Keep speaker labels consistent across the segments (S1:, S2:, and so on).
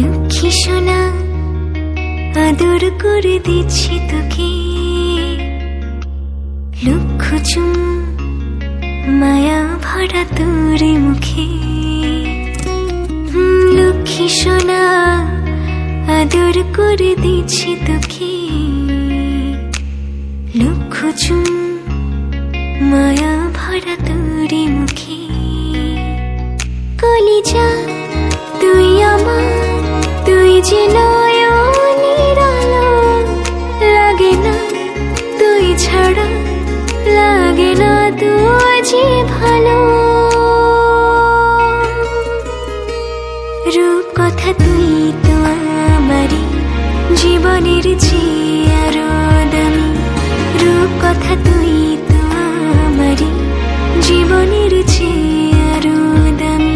S1: লক্ষ্মী সোনা আদর করে দিচ্ছি তোকে, লক্ষ চুম মায়া ভরা তোর মুখে। লক্ষ্মী সোনা আদর করে দিচ্ছি তোকে, লক্ষ চুম মায়া ভরা তোর মুখে। কলিজা তুই আমার, তুই যে নয়নের আলো, লাগে না তুই ছাড়া, লাগে না তুই যে ভালো। রূপ কথা তুই তো আমারই জীবনের চেয়ে আরো দামি, রূপ কথা তুই তো আমারই জীবনের চেয়ে আরো দামি।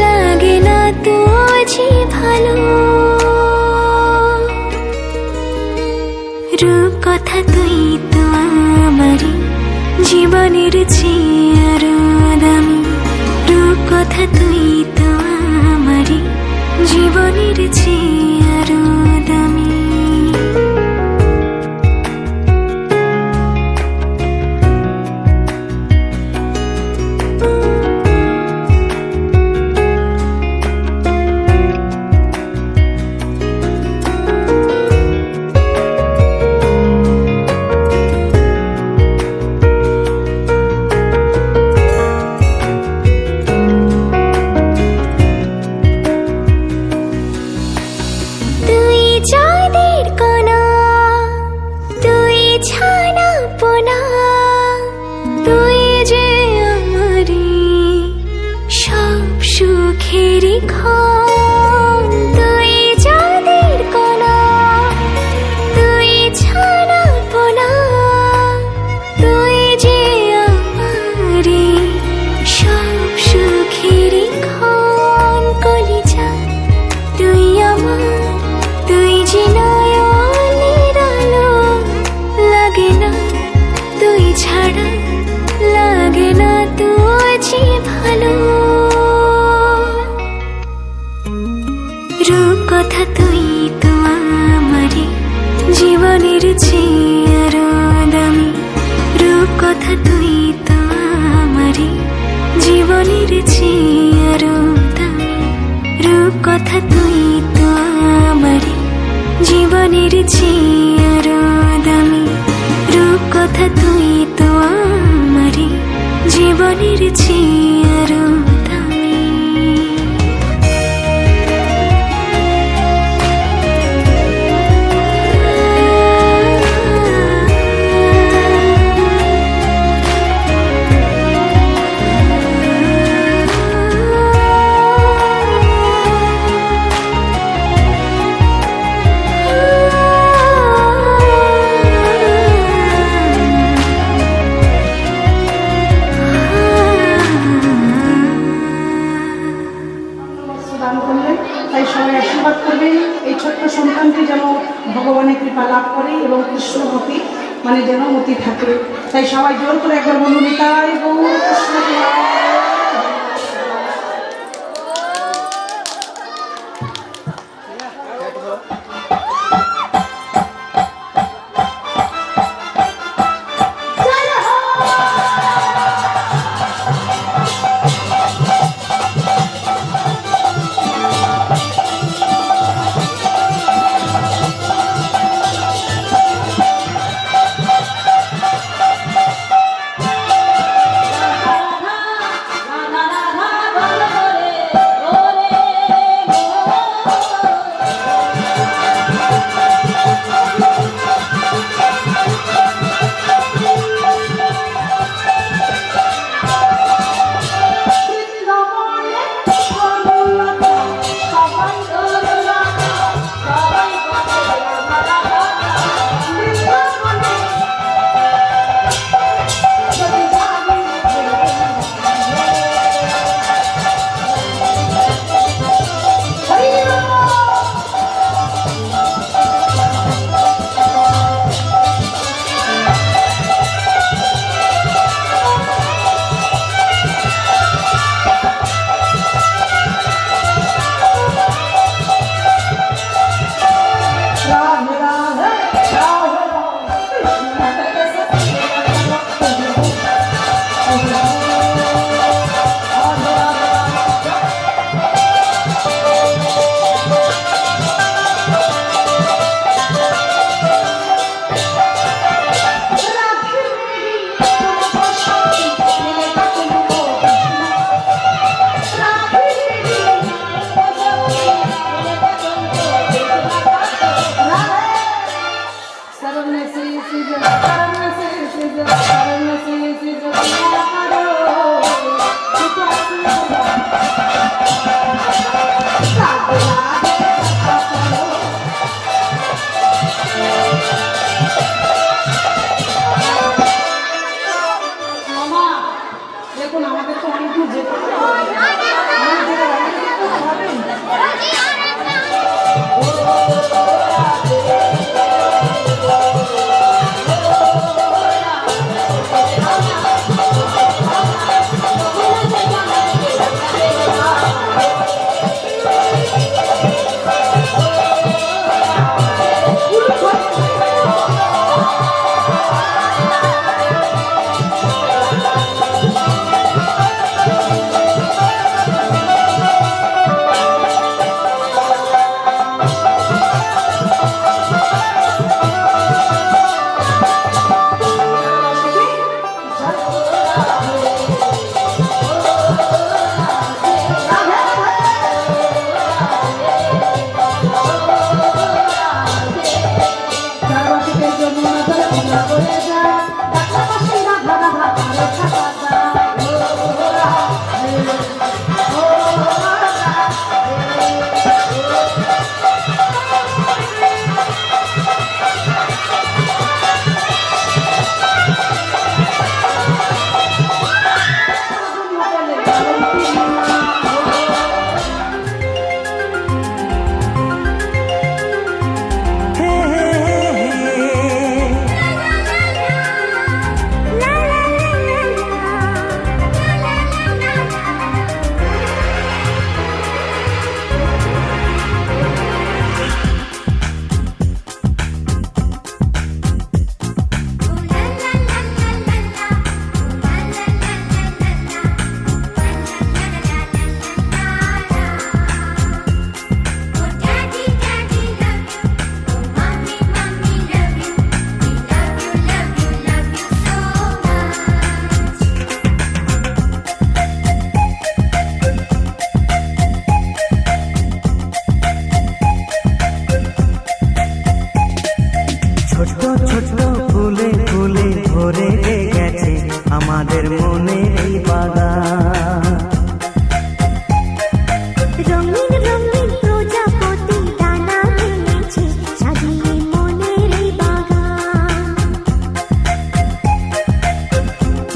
S1: লাগে না তুঝে ভালো। রূপ কথা তুই তো আমারই জীবনের চেয়ে আরো দামি, রূপ কথা তুই তো আমারই জীবনের চেয়ে আরো দামি। রূপ কথা তুই তো আমারই জীবনের চেয়ে আরো দামি, রূপ কথা তুই তো আমারই জীবনের চেয়ে আরো দামি, রূপ কথা তুই তো আমারই জীবনের চেয়ে আরো দামি, রূপ কথা তুই তো আমারই জীবনের চেয়ে আরো দামি।
S2: তাই সবাই আশীর্বাদ করবেন এই ছোট্ট সন্তানটি যেন ভগবানের কৃপা লাভ করে এবং কৃষ্ণমতি মানে যেন মতি থাকে। তাই সবাই জোর করে একবার বলুন তাই গৌর কৃষ্ণ।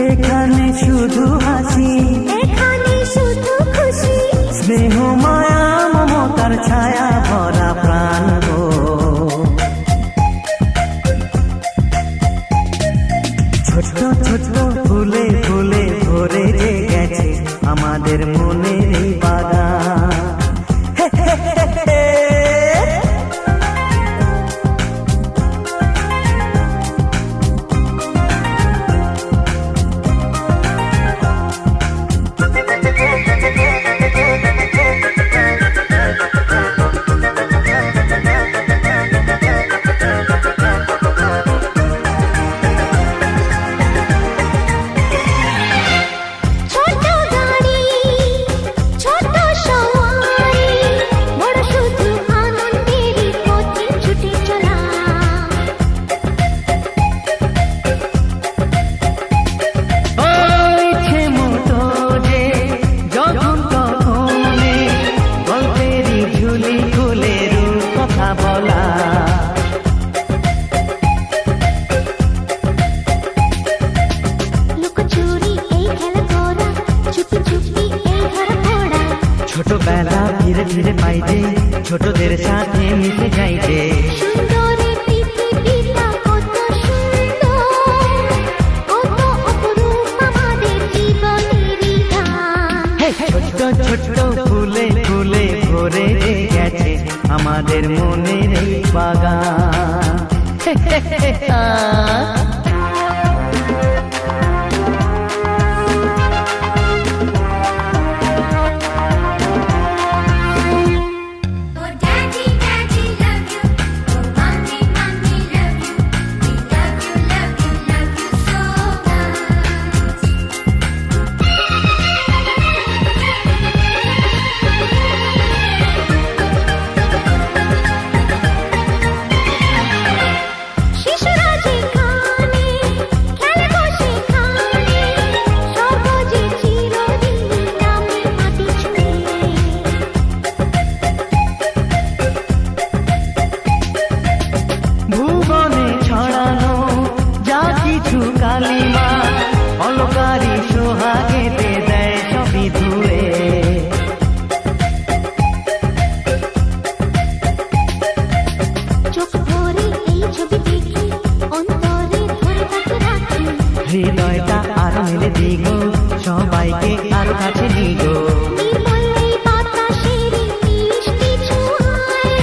S3: এখানে শুধু হাসি,
S1: এখানে শুধু খুশি,
S3: স্নেহ মায়া মমতার ছায়া ভরা প্রাণ গো। ছোট ছোট ফুলে ফুলে ভরে যে গেছে আমাদের মনের এই বাগান। হে হে হে হে।
S1: ছোট গাড়ি ছোট সওয়ারি, বড় শুধু আনন্দেরই পথে ছুটে চলা।
S3: ইচ্ছে মতো যে যখন তখনে গল্পেরই ঝুলি খুলে রূপ কথা বলা।
S1: লুকোচুরি এই খেলা করা, চুপি চুপি এই ধরা পড়া,
S3: ছোটবেলা ধীরে ধীরে পাই যে ছোটদের সাথে মিশে যাই যে।
S1: সুন্দরী পৃথিবীটা কত সুন্দর, কত অপরূপ আমাদের জীবনেরই গান।
S3: ছোট ছোট ফুলে ফুলে ভরে যে গেছে আমাদের মনের এই বাগান। হে হে হে হে।
S1: Oh daddy daddy love you, oh mommy mommy love you, we love you love you love you so much. শিশুরা যেখানে খেলে বসে খানে, সবুজে চিরদিন নামে মাটি ছুঁয়ে।
S3: ভুবনে ছড়ানো যা কিছু কালিমা অলকারি সোহাগেতে দেয় সবই ধুয়ে।
S1: চোখ ভরে এই ছবি দেখি, অন্তরে ধরে তাকে রাখি।
S3: হৃদয়টা আর মেলে দিগো সবাইকে আরো কাছে নিগো।
S1: নির্মল এই বাতাসের মিষ্টি ছোঁয়ায়,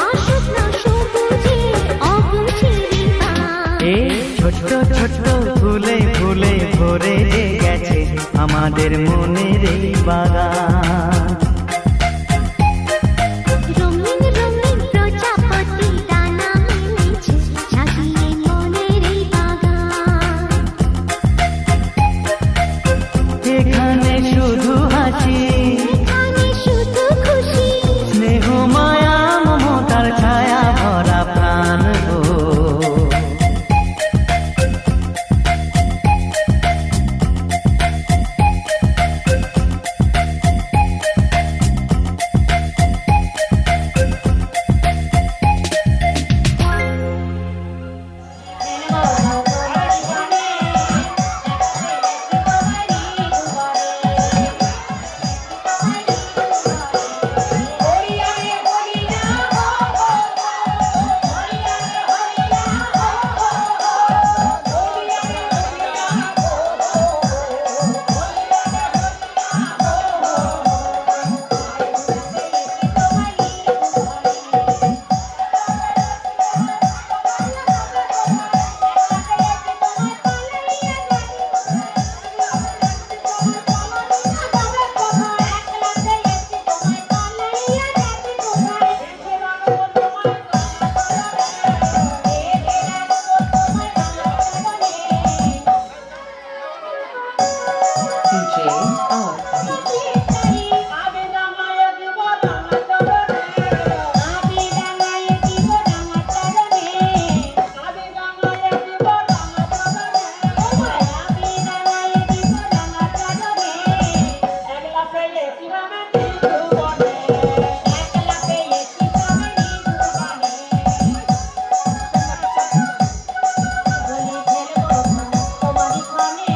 S1: আসুক না সবুজে অবুঝেরই গান।
S3: এ ছোট ছোট ফুলে ফুলে ভরে যে গেছে আমাদের মনের এই বাগান।
S1: রঙিন রঙিন প্রজাপতি ডানা মেলেছে, সাজিয়ে মনের এই বাগান।
S3: এখানে শুধু হাসি,
S1: এখানে শুধু খুশি,
S3: স্নেহ মায়া মমতার ছায়া ভরা প্রাণ গো।
S1: তোমারই ক্ষণে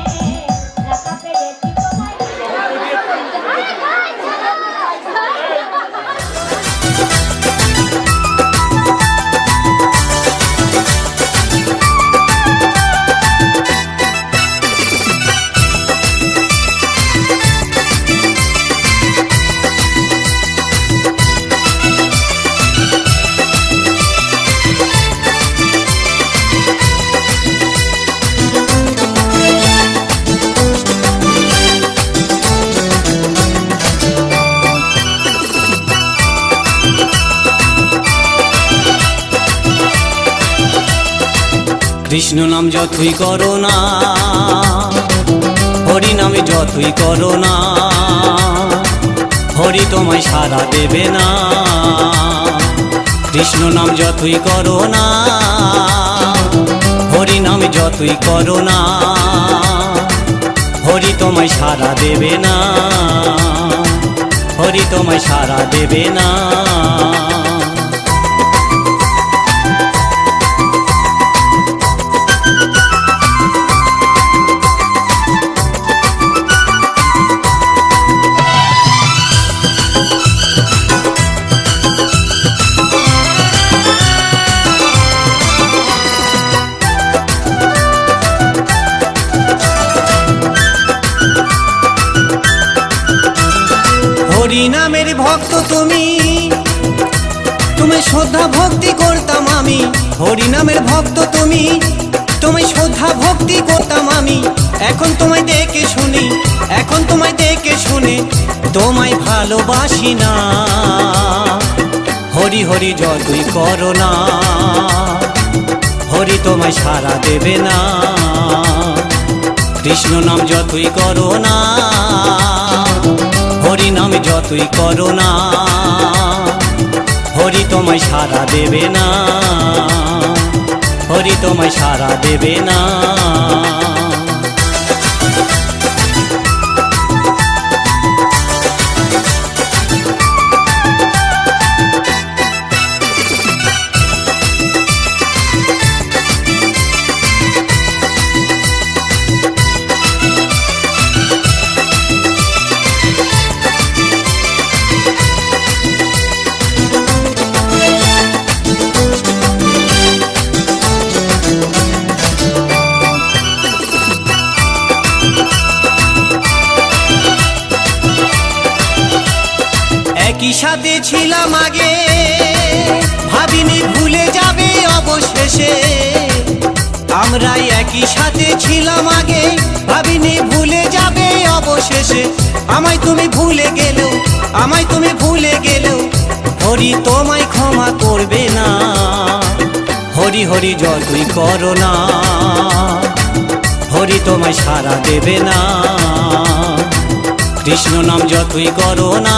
S4: কৃষ্ণ নাম যতই করো না, হরি নামে যতই করো না, হরি তোমায় সাড়া দেবে না। কৃষ্ণ নাম যতই করো না, হরি নামে যতই করো না, হরি তোমায় সাড়া দেবে না, হরি তোমায় সাড়া দেবে না। হরি নামের ভক্ত তুমি, তুমি শ্রদ্ধা ভক্তি করতাম আমি। হরি নামের ভক্ত তুমি, তুমি শ্রদ্ধা ভক্তি করতাম আমি। এখন তোমায় দেখে শুনি, এখন তোমায় দেখে শুনে তোমায় ভালোবাসি না। হরি হরি যতই করো না, হরি তোমায় সাড়া দেবে না। কৃষ্ণ নাম যতই করো না, হরি নাম যতই করো না, হরি তোমায় সাড়া দেবে না, হরি তোমায় সাড়া দেবে না। একই সাথে ছিলাম আগে, ভাবিনি ভুলে যাবে অবশেষে। আমরা একই সাথে ছিলাম আগে, ভাবিনি ভুলে যাবে অবশেষে। আমায় তুমি ভুলে গেলেও, আমায় তুমি ভুলে গেলেও, হরি তোমায় ক্ষমা করবে না। হরি হরি যতই করো না, হরি তোমায় সাড়া দেবে না। কৃষ্ণ নাম যতই করো না,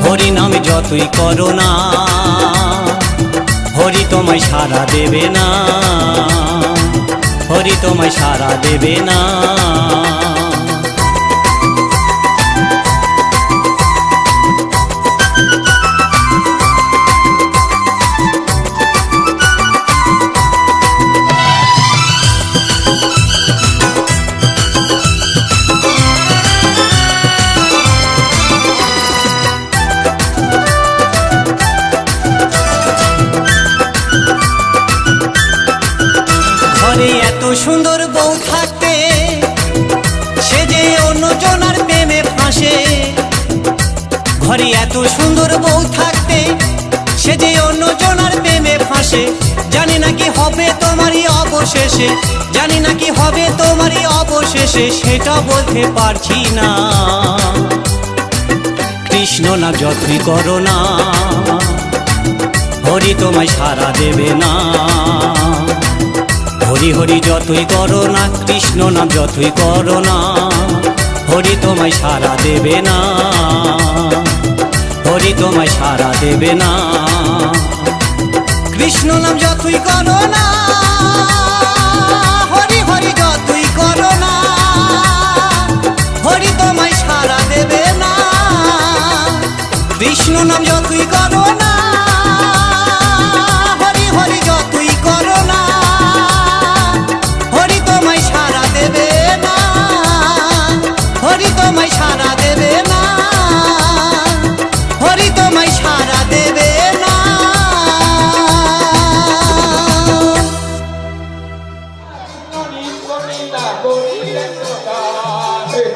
S4: হরি নাম যতই করো না, হরি তোমায় সাড়া দেবে না, হরি তোমায় সাড়া দেবে না। ঘরে এত সুন্দর বউ থাকতে, সে যে অন্যজনার প্রেমে ফাঁসে। ঘরে এত সুন্দর বউ থাকতে, সে যে অন্যজনার প্রেমে ফাঁসে। জানি না কি হবে তোমারই অবশেষে, জানি না কি হবে তোমারই অবশেষে, সেটা বলতে পারছি না। কৃষ্ণ না যতই করো না, হরি তোমায় সাড়া দেবে না। হরি হরি যতই করো না, কৃষ্ণ নাম যতই করো না, হরি তোমায় সাড়া দেবে না, হরি তোমায় সাড়া দেবে না। কৃষ্ণ নাম যতই করো না, হরি হরি যতই করো না, হরি তোমায় সাড়া দেবে না। কৃষ্ণ নাম যতই করো না, হরি হরি যতই করো না, হরি তোমায় সাড়া দেবে না, হরি তোমায় সাড়া দেবে না, হরি তোমায় সাড়া দেবে না।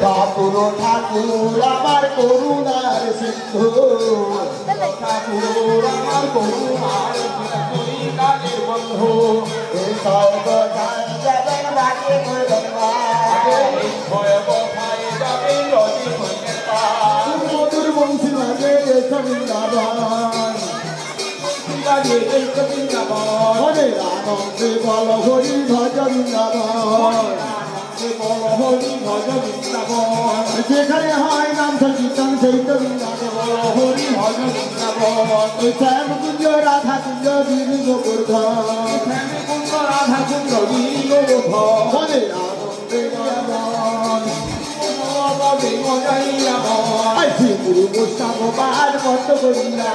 S5: ঠাকুর ঠাকুর আমার করুণার সিন্ধু, ঠাকুর আমার করুণার বন্ধু। মধুর বংশী লাগে বৃন্দাবন, হরে রাধা আনন্দে বল হরি ভজ বৃন্দাবন আনন্দে বল হরি ভজ বৃন্দাবন যেখানে হয় নাম সংকীর্তন সেই তো বৃন্দাবন বল হরি ভজ বৃন্দাবন শ্যাম কুঞ্জ রাধা কুঞ্জ গিরি গোবর্ধন শ্যাম কুঞ্জ রাধা কুঞ্জ গিরি গোবর্ধন বলে আনন্দে বলবন শ্রী গুরু বৈষ্ণব পার কত করিয়া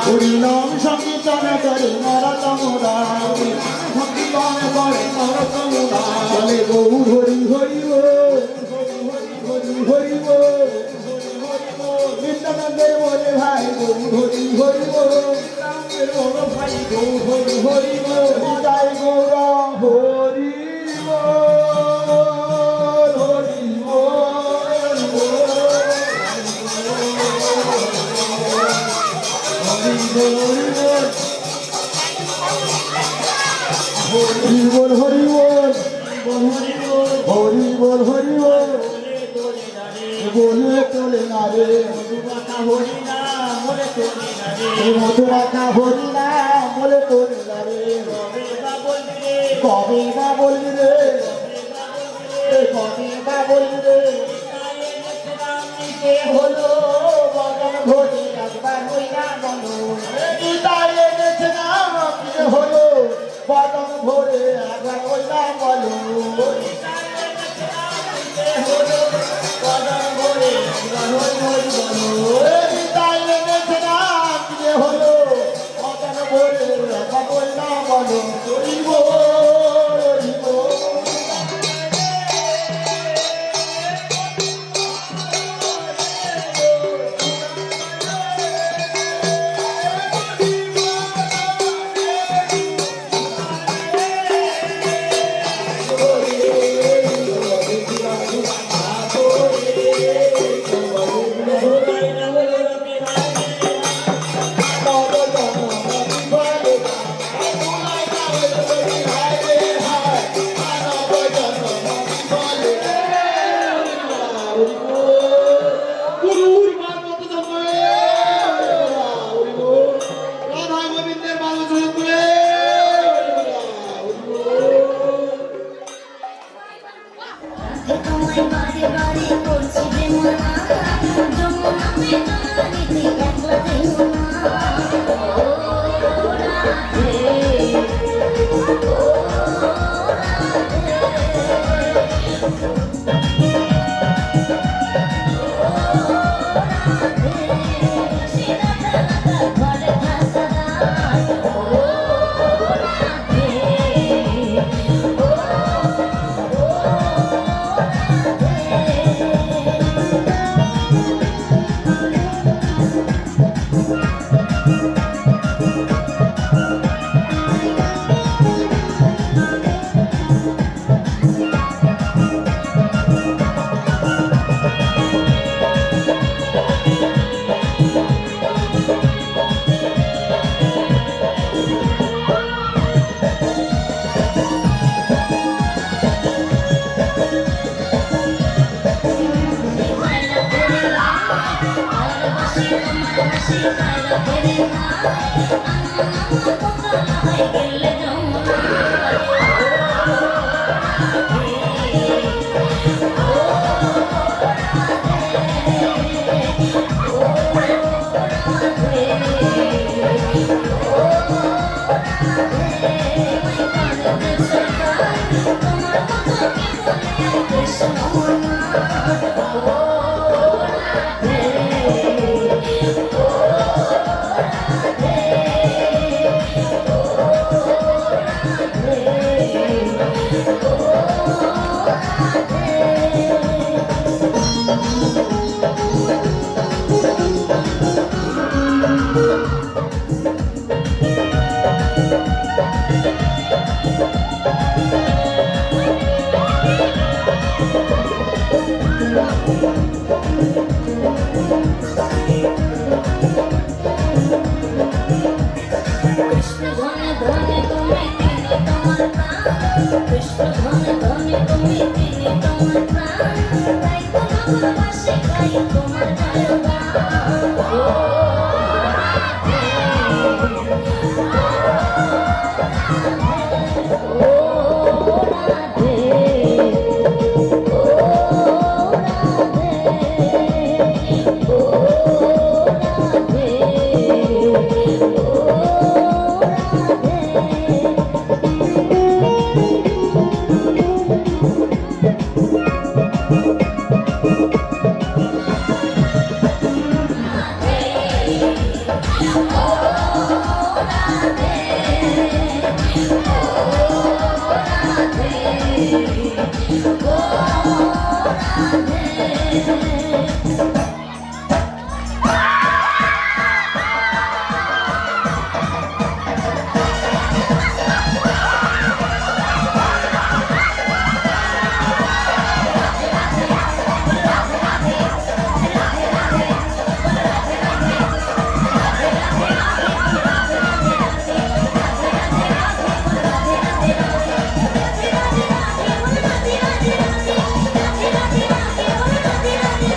S5: হরিনাম সংকীর্তন করে নরতমরা সংকীর্তন করে নরতমরা বলে গৌর হরি হরি হরি হরি নিত্যানন্দের বলে ভাই গৌর হরি হরি ভাই গৌর হরি হরি জয় গৌর হরি হরি বল হরি বল হরি বল হরি বল বলে তোলে না রে মধুমাতা হরি না বলে তোলে না রে মধুমাতা হরি না বলে তোলে না রে কবে বা বলবি রে কবে বা বলবি রে হলো বদন ঘটে একবার হইয়া বলো গীতায় এনেছে নাম হলো বদন ভরে একবার হইয়া বলো বদন ভরে একবার গীতায় এনেছে নাম হলো বদন ভরে একবার হইয়া বলো হরিব হরিব
S1: রাধে রাধে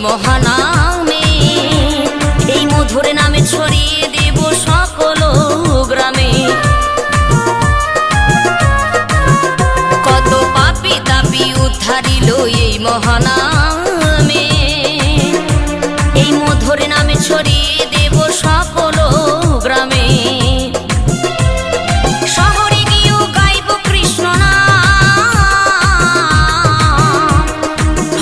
S6: মহানামে, এই মধুর নামে ছড়িয়ে দেব সকল গ্রামে। কত পাপী তাপী উদ্ধারিল এই মহানামে, এই মধুর নামে ছড়িয়ে দেব সকল গ্রামে। শহরে গিয়েও গাইব কৃষ্ণ নাম,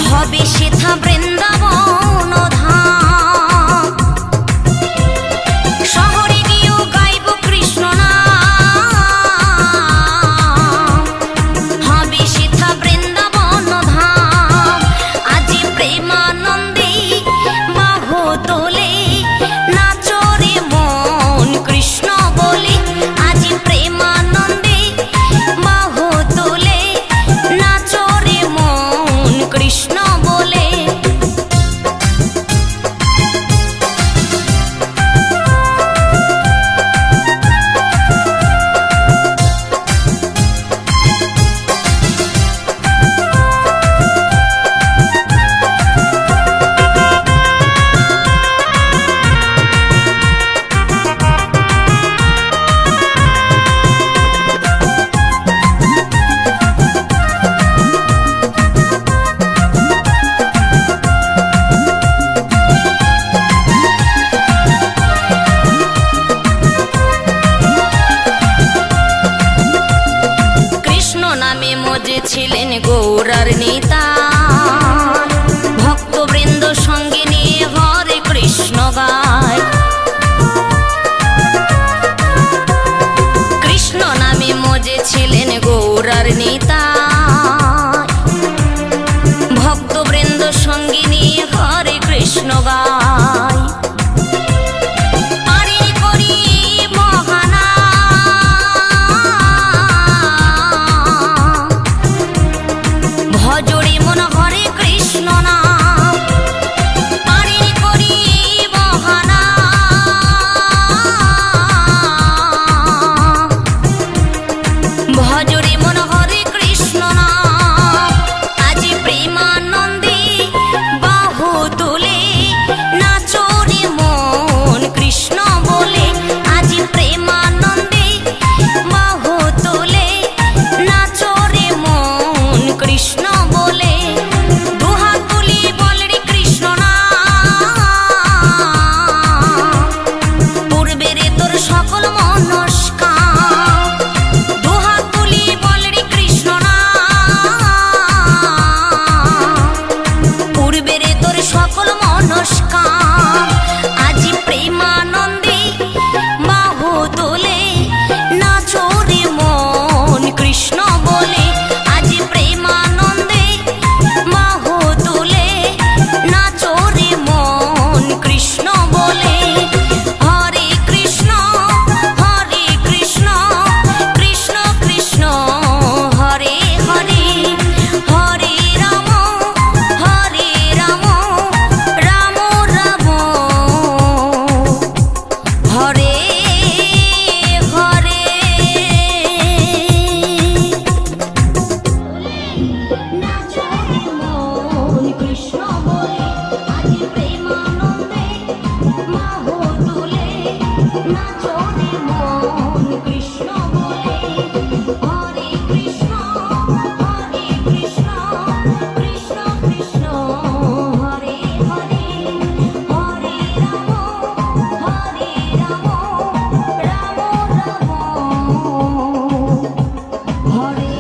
S6: হবে সেথা বৃন্দাবন ধাম। শহরে গিয়েও গাইব কৃষ্ণ নাম, হবে সেথা বৃন্দাবন ধাম। আজি প্রেমানন্দে বাহু তোলে নাচরে মন কৃষ্ণ বলে, আজি প্রেমানন্দে বাহু তোলে নাচরে মন কৃষ্ণ বলে। কৃষ্ণ নামে মজেছিলেন গৌরার নেতা, ভক্তবৃন্দ সঙ্গে নিয়ে হরে কৃষ্ণ গায়। কৃষ্ণ নামে মজেছিলেন গৌরার নেতা, ভক্তবৃন্দ সঙ্গে নিয়ে হরে কৃষ্ণ গায়। আরে করি মহানাম, ভজরে মন হরে কৃষ্ণ নাম। আরে করি মহানাম, ভজরে মন হরে কৃষ্ণ নাম। আজি প্রেমানন্দে বাহু তুলে নাচরে মন কৃষ্ণ বলে, আজি প্রেমানন্দে বাহু তুলে নাচরে মন কৃষ্ণ বলে। দুহাত তুলি বল রে কৃষ্ণ নাম, পূর্বের তোর সকল মনস্কাম। দুহাত তুলি বল রে কৃষ্ণ নাম, পূর্বের তোর সকল মনস্কাম। আজি প্রেমানন্দে বাহু তোলে নাচরে মন কৃষ্ণ বলে, আজি প্রেমানন্দে বাহু তোলে নাচরে মন কৃষ্ণ বলে। হরে কৃষ্ণ কৃষ্ণ কৃষ্ণ হরে হরে, হরে রাম রাম রাম হরে হরে। নাচরে মন কৃষ্ণ বলে, আজি প্রেমানন্দে বাহু তুলে নাচরে মন কৃষ্ণ বলে। হরে কৃষ্ণ কৃষ্ণ কৃষ্ণ হরে হরে, হরে রাম রাম হরে।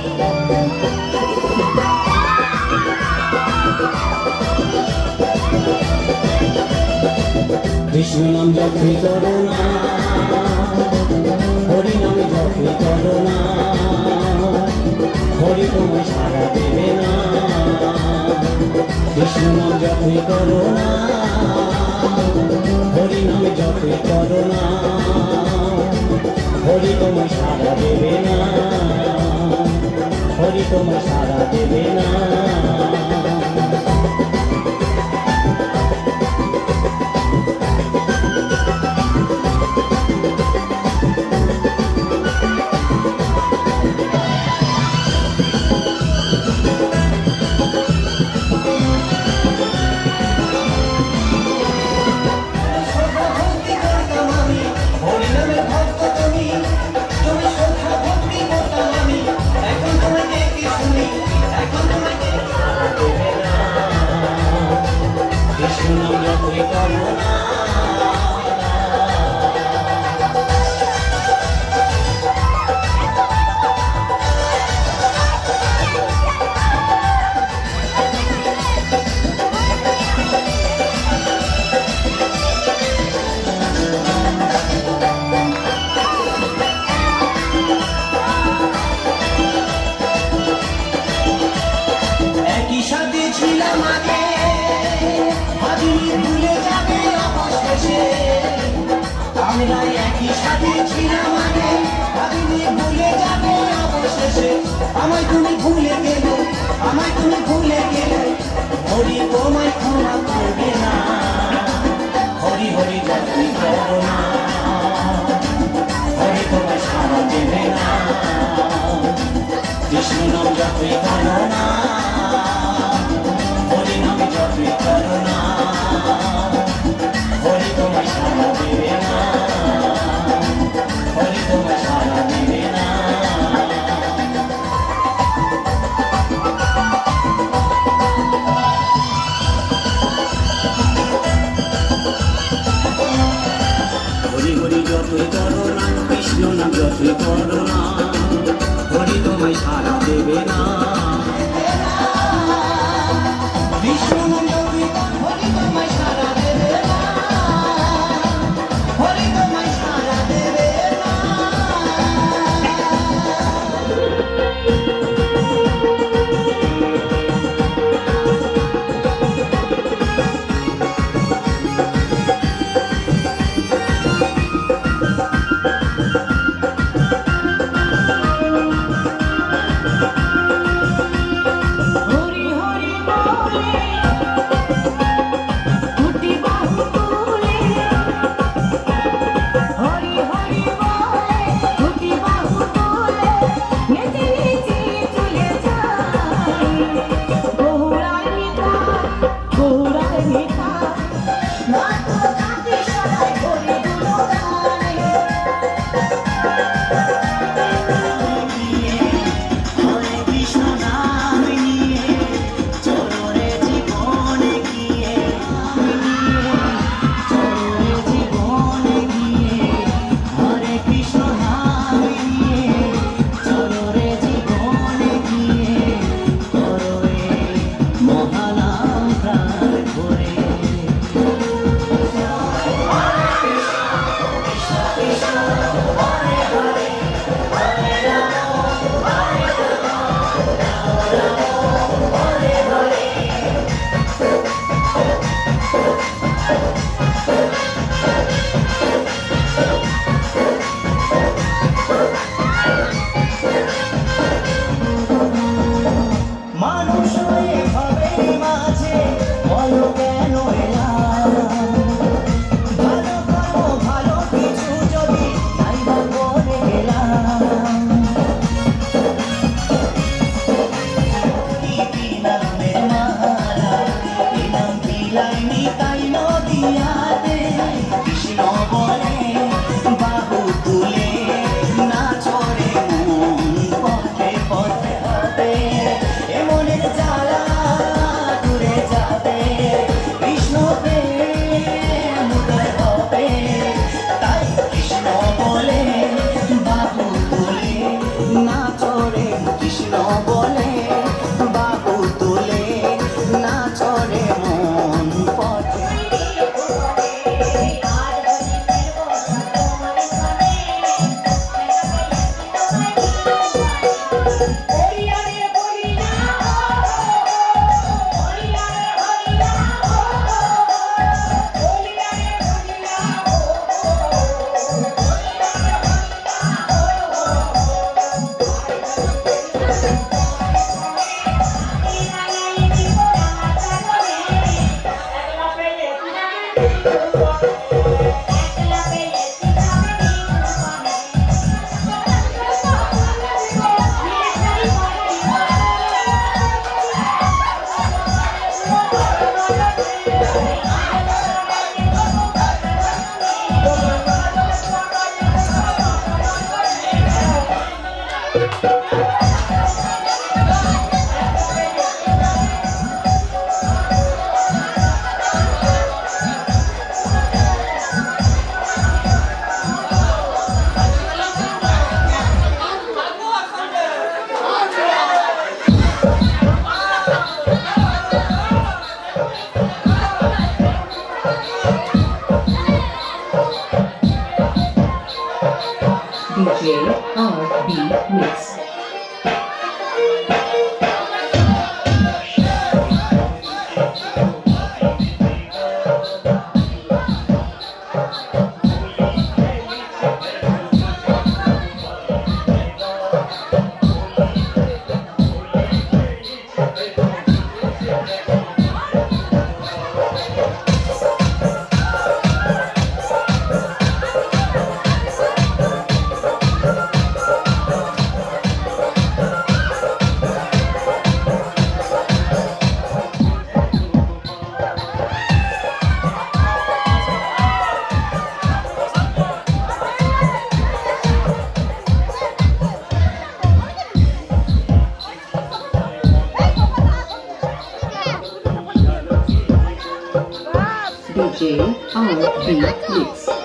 S3: কৃষ্ণ নাম জপে করো না, হরি নাম জপে করো না, হরি তোমায় সারা দেবে না। কৃষ্ণ নাম জপে করো না, হরি নাম জপে করো না, হরি তোমায় সারা দেবে না, হরি তোমায় সারা দেবে না।
S4: অবশেষে আমরা একই সাথে ছিলাম আগে, ভাবিনি ভুলে যাবে অবশেষে। আমায় তুমি ভুলে গেলে, আমায় তুমি ভুলে গেলে, হরি তোমায় ক্ষমা করবে না। হরি হরি যতই করো না, হরি তোমায় সাড়া দেবে না। কৃষ্ণ নাম যতই করো না, হরি নাম যতই করো না, হরি তোমায় সাড়া দেবে না, হরি তোমায় সাড়া দেবে না। হরি হরি যতই করো না, কৃষ্ণ নাম যতই করো না, হরি তোমায় সাড়া দেবে না। কৃষ্ণ নাম যতই করো, হরি তোমায় সাড়া দেবে না, হরি তোমায় সাড়া দেবে না।
S2: হরি হরি বলে দুটি বাহু তুলে, হরি হরি বলে দুটি বাহু তুলে, নেচে নেচে চলে যায় গৌরার নিতাই, গৌরার নিতাই। নাচ গাতে সবাই হরি গুণগানে,
S4: হরে কৃষ্ণ নাম নিয়ে চলো রে জীবনে গিয়ে, চলো রে জীবনে গিয়ে, হরে কৃষ্ণ নাম নিয়ে চলো রে জীবনে গিয়ে, করো রে মহানাম প্রাণ ভরে। মানুষ হয়ে ভাবের মাঝে বলো কেন এলাম, ভালো করো ভালো কিছু যদি তাই বা করে গেলাম। কি নামের মালা এলাম বিলাইনি তাই নদিয়াতে, কৃষ্ণ বলে বাহু তুলে নাচরে মন পথে পথে হবে, এ মনের জ্বালা দূরে যাবে, কৃষ্ণ প্রেম উদয় হবে। তাই কৃষ্ণ বলে বাহু তুলে নাচরে, কৃষ্ণ বলে বাহু তুলে নাচরে মন পথে।
S7: JRB Mix. R3 Mix.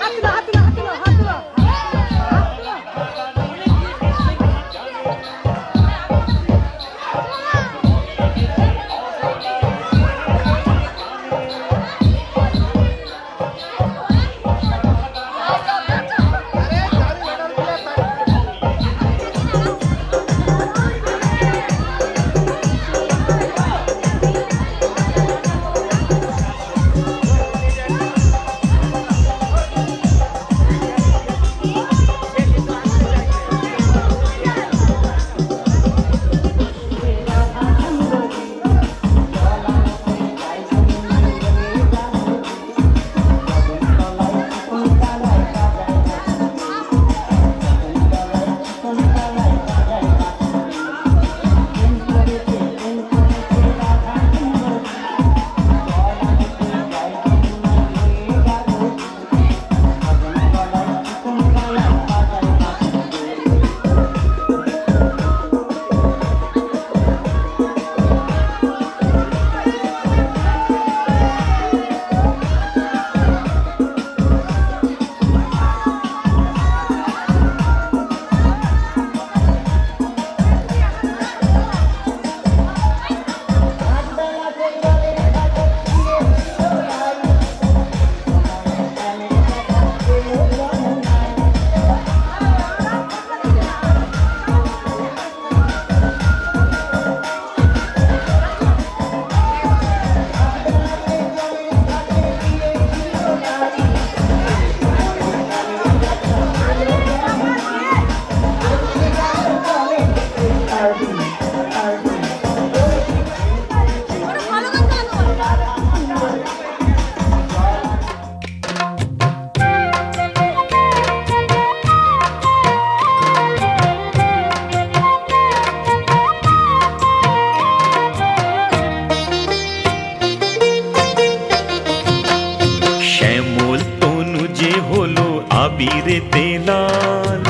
S8: আবিরেতে লাল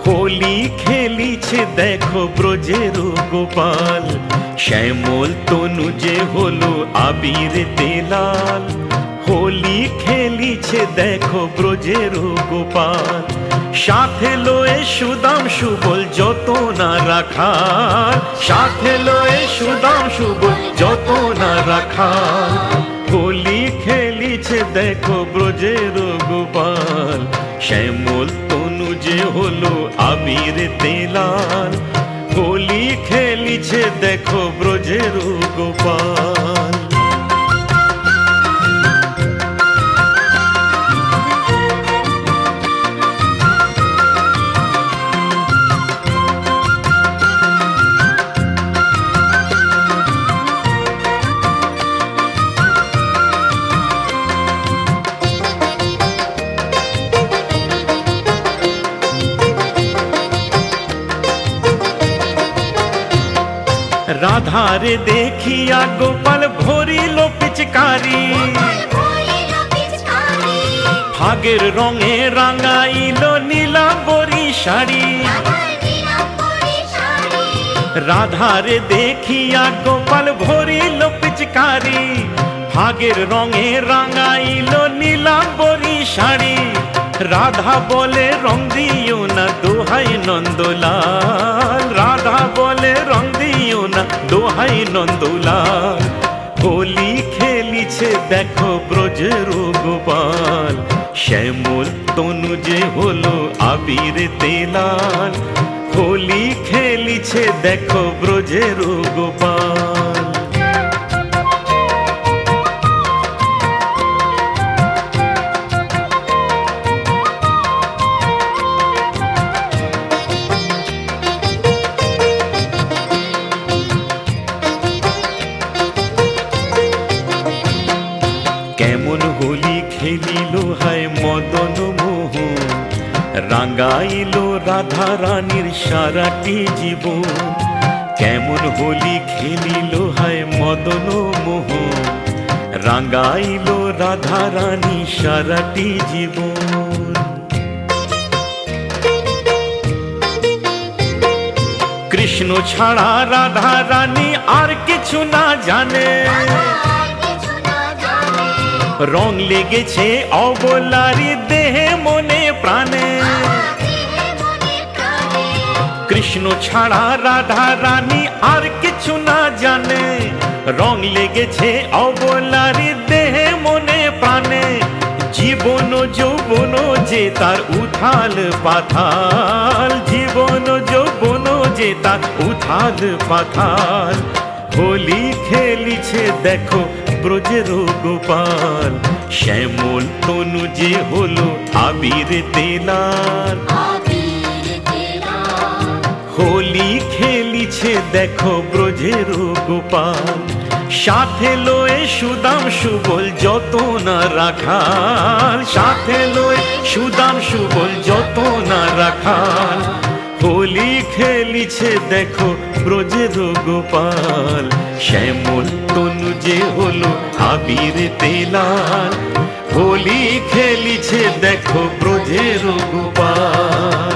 S8: হোলি খেলিছে দেখো ব্রজের গোপাল শ্যামল তনু যে হলো আবিরেতে লাল হোলি খেলিছে দেখো ব্রজের গোপাল সাথে লয়ে সুদাম সুবল যত না রাখাল সাথে লয়ে সুদাম সুবল যত না রাখাল হোলি খেলিছে দেখো ব্রজের গোপাল শ্যামল তনু যে হলো আবিরেতে লাল হোলি খেলিছে দেখো ব্রজের গোপাল রাধারে দেখিয়া গোপাল ভরিল পিচকারি ফাগের রঙে রাঙাইল নীলাম্বরী শাড়ি রাধারে দেখিয়া গোপাল ভরিল পিচকারি ফাগের রঙে রাঙাইল নীলাম্বরী শাড়ি রাধা বলে রং দিও না দোহাই নন্দলাল রাধা বলে রং দিও না দোহাই নন্দলাল হোলি খেলিছে দেখো ব্রজের গোপাল শ্যামল তনু যে হলো আবিরেতে লাল হোলি খেলিছে দেখো ব্রজের গোপাল কেমন হোলি খেলিল হায় মদন মোহন রাঙাইল রাধা রানীর সারাটি জীবন কেমন হোলি খেলিল হায় মদন মোহন রাঙাইল রাধা রানী সারাটি জীবন কৃষ্ণ ছাড়া রাধা রানী আর কিছু না জানে রং লেগেছে অবলারী দেহে মনে প্রাণে কৃষ্ণ ছাড়া রাধা রানী আর কিছু না জানে রং লেগেছে অবলারী দেহে মনে প্রাণে জীবন যৌবন যে তার উথাল পাথাল জীবন যৌবন যে তার উথাল পাথাল হোলি খেলিছে দেখো ব্রজের গোপাল শ্যামল তনু যে হলো আবির তেলাল হোলি খেলিছে দেখো ব্রজের গোপাল সাথে লয়ে সুদাম সুবল যত না রাখাল সাথে লয়ে সুদাম সুবল যত না রাখাল হোলি খেলিছে দেখো ব্রজের গোপাল শ্যামল তনু যে হলো আবির তেলাল হোলি খেলিছে দেখো ব্রজের গোপাল